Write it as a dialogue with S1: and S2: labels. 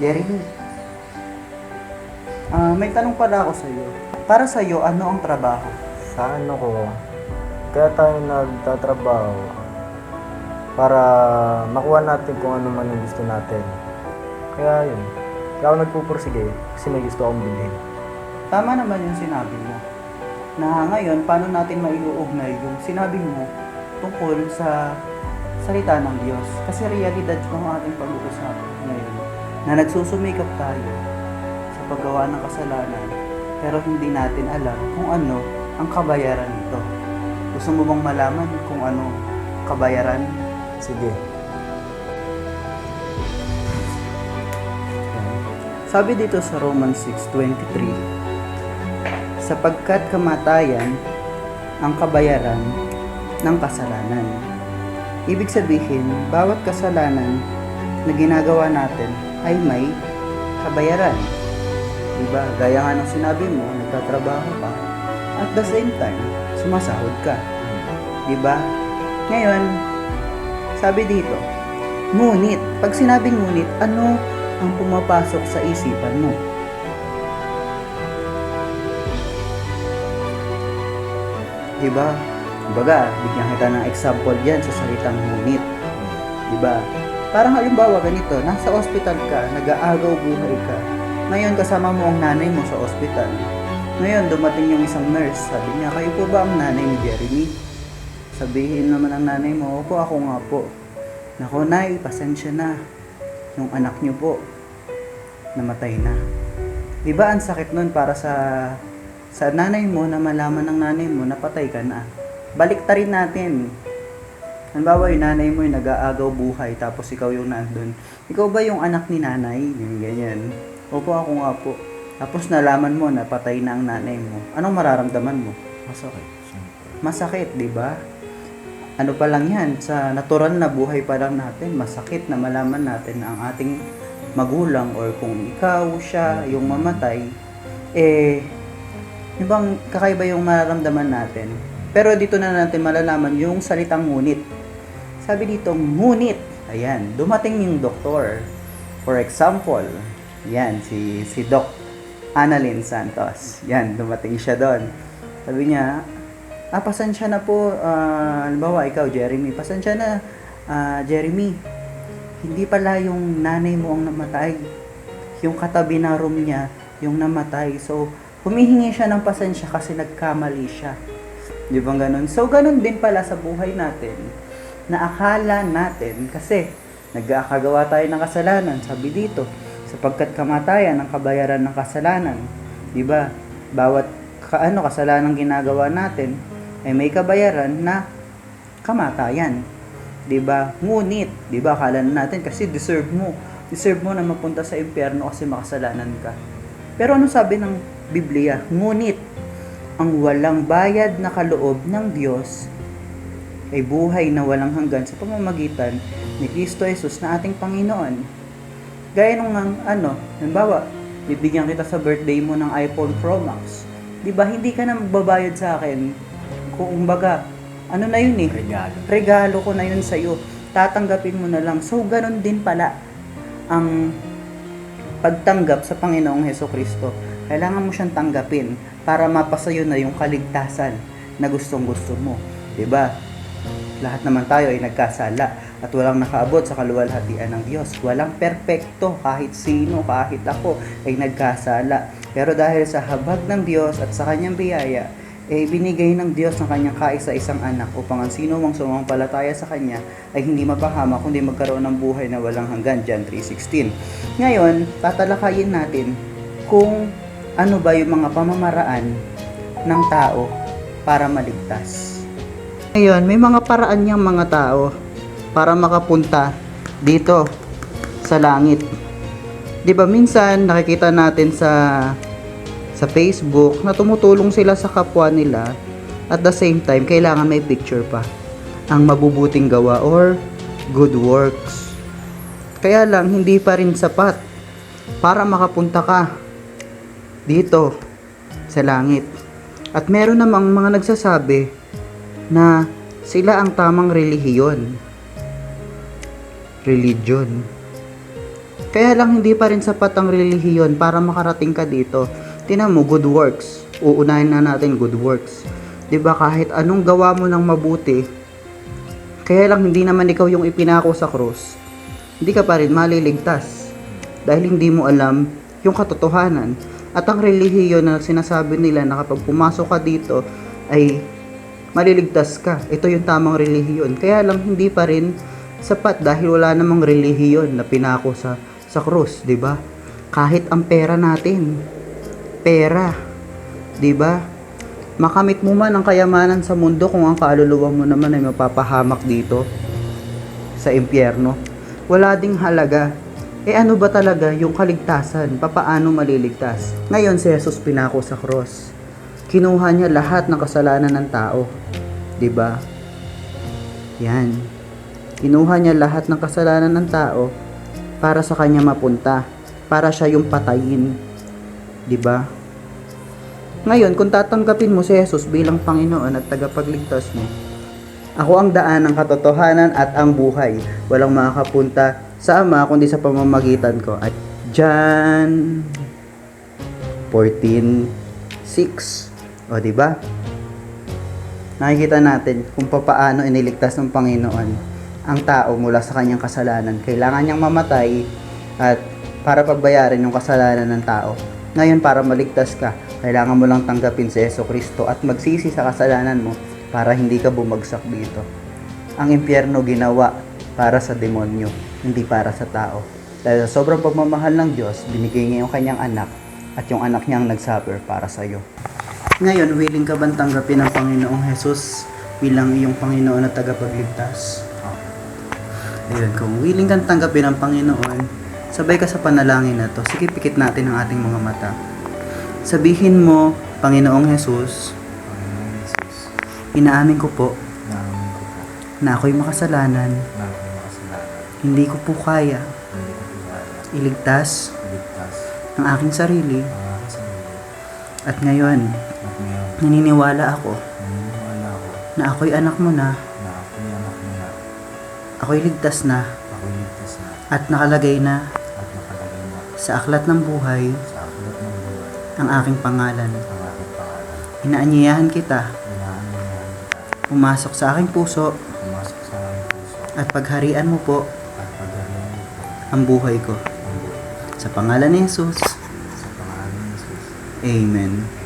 S1: Jeremy, may tanong pala ako sa iyo. Para sa iyo, ano ang trabaho?
S2: Sa ano ko, kaya tayo nagtatrabaho para makuha natin kung ano man ang gusto natin. Kaya yun, kaya ako nagpupursige kasi may gusto akong bilhin.
S1: Tama naman yung sinabi mo. Na ngayon, paano natin maiuugnay yung sinabi mo tungkol sa salita ng Diyos? Kasi realidad ko ang ating pag-uusapan ngayon na nagsusumikap tayo sa paggawa ng kasalanan pero hindi natin alam kung ano ang kabayaran nito. Gusto mo bang malaman kung ano kabayaran?
S2: Sige.
S1: Sabi dito sa Romans 6:23, sapagkat kamatayan ang kabayaran ng kasalanan. Ibig sabihin, bawat kasalanan na ginagawa natin ay may kabayaran. Diba? Gaya nga ng sinabi mo, nagtatrabaho ka, at the same time, sumasahod ka. Diba? Ngayon, sabi dito, ngunit, pag sinabing ngunit, ano ang pumapasok sa isipan mo? Diba? Kumbaga, bigyan kita ng example dyan sa salitang ngunit. Diba? Parang halimbawa ganito, nasa ospital ka, nag-aagaw buhay ka. Ngayon, kasama mo ang nanay mo sa ospital. Ngayon, dumating yung isang nurse. Sabi niya, kayo po ba ang nanay ni Jeremy? Sabihin naman ang nanay mo, opo, ako nga po. Nako, nay, pasensya na. Yung anak niyo po, namatay na. Diba, ang sakit nun para sa nanay mo na malaman ng nanay mo na patay ka na. Baliktarin natin. Halimbawa, yung nanay mo yung nag-aagaw buhay tapos ikaw yung nandun. Ikaw ba yung anak ni nanay? Yung ganyan. Opo, ako nga po. Tapos nalaman mo na patay na ang nanay mo. Anong mararamdaman mo?
S2: Masakit, siyempre.
S1: Masakit, di ba? Ano pa lang yan, sa natural na buhay pa lang natin, masakit na malaman natin na ang ating magulang or kung ikaw, siya, yung mamatay, yung bang kakaiba yung mararamdaman natin. Pero dito na natin malalaman yung salitang ngunit. Sabi dito, ngunit, ayan, dumating yung doktor. For example, yan, si Doc Annalyn Santos. Yan, dumating siya doon. Sabi niya, pasensya na po, halimbawa ikaw, Jeremy, pasensya na, Jeremy, hindi pala yung nanay mo ang namatay. Yung katabi na room niya, yung namatay. So, humihingi siya ng pasensya kasi nagkamali siya. Di ba ganun? So, ganun din pala sa buhay natin, na akala natin, kasi nagkakagawa tayo ng kasalanan, sabi dito, sapagkat kamatayan ang kabayaran ng kasalanan. Di ba? Bawat kasalanang ginagawa natin ay may kabayaran na kamatayan. 'Di ba? Ngunit, 'di ba, akala natin kasi deserve mo na mapunta sa impyerno kasi makasalanan ka. Pero ano sabi ng Biblia? Ngunit ang walang bayad na kaloob ng Diyos ay buhay na walang hanggan sa pamamagitan ni Kristo Jesus na ating Panginoon. Gaya nung halimbawa, bibigyan kita sa birthday mo ng iPhone Pro Max. 'Di ba? Hindi ka na magbabayad sa akin. Kung baga, ano na yun eh? Regalo ko na yun sa iyo. Tatanggapin mo na lang. So, ganun din pala ang pagtanggap sa Panginoong Hesukristo. Kailangan mo siyang tanggapin para mapasayo na yung kaligtasan na gustong-gusto mo. 'Di ba? Lahat naman tayo ay nagkasala at walang nakaabot sa kaluwalhatian ng Diyos. Walang perpekto, kahit sino, kahit ako ay nagkasala. Pero dahil sa habag ng Diyos at sa kanyang biyaya, binigay ng Diyos ng kanyang kaisa-isang anak upang ang sino mang sumampalataya sa kanya ay hindi mapahama kundi magkaroon ng buhay na walang hanggan. John 3:16. Ngayon, tatalakayin natin kung ano ba yung mga pamamaraan ng tao para maligtas. Ngayon, may mga paraan niyang mga tao para makapunta dito sa langit. 'Di ba minsan nakikita natin sa Facebook na tumutulong sila sa kapwa nila at the same time kailangan may picture pa ang mabubuting gawa or good works. Kaya lang hindi pa rin sapat para makapunta ka dito sa langit. At meron namang mga nagsasabi na sila ang tamang religion. Kaya lang hindi pa rin sapat ang relihiyon para makarating ka dito. Tingnan mo, good works. Uunahin na natin good works. 'Di ba kahit anong gawa mo ng mabuti, kaya lang hindi naman ikaw yung ipinako sa krus, hindi ka pa rin maliligtas. Dahil hindi mo alam yung katotohanan. At ang relihiyon na sinasabi nila na kapag pumasok ka dito ay maliligtas ka. Ito yung tamang relihiyon. Kaya lang hindi pa rin sapat dahil wala namang relihiyon na pinako sa krus, 'di ba? Kahit ang pera natin, pera, 'di ba? Makamit mo man ang kayamanan sa mundo kung ang kaluluwa mo naman ay mapapahamak dito sa impyerno. Wala ding halaga. Ano ba talaga yung kaligtasan? Papaano maliligtas? Ngayon si Jesus pinako sa cross. Kinuha niya lahat ng kasalanan ng tao. 'Di ba? Yan. Kinuha niya lahat ng kasalanan ng tao para sa kanya mapunta. Para siya yung patayin. 'Di ba? Ngayon, kung tatanggapin mo si Jesus bilang Panginoon at tagapagligtas mo, ako ang daan ng katotohanan at ang buhay. Walang makakapunta sa Ama kundi sa pamamagitan ko. At John 14:6. O, di ba? Nakikita natin kung paano iniligtas ng Panginoon ang tao mula sa kanyang kasalanan. Kailangan niyang mamatay at para pagbayarin yung kasalanan ng tao. Ngayon, para maligtas ka, kailangan mo lang tanggapin si Jesucristo at magsisi sa kasalanan mo para hindi ka bumagsak dito. Ang impyerno ginawa para sa demonyo, hindi para sa tao. Dahil sa sobrang pagmamahal ng Diyos, binigay niya yung kanyang anak at yung anak niyang nagsuffer para sa iyo. Ngayon, willing ka bang tanggapin ang Panginoong Jesus bilang iyong Panginoon at tagapagligtas? Ayun, kung willing kang tanggapin ang Panginoon, sabay ka sa panalangin na to. Sige, pikit natin ang ating mga mata. Sabihin mo, Panginoong Jesus, inaamin ko po na ako'y makasalanan. Hindi ko po kaya iligtas ang aking sarili. At ngayon, naniniwala ako na ako'y anak mo na. Ako'y ligtas na. At nakalagay na sa aklat ng buhay ang aking pangalan. Inaanyayahan kita pumasok sa aking puso at pagharian mo po ang buhay ko. Sa pangalan ni Jesus. Amen.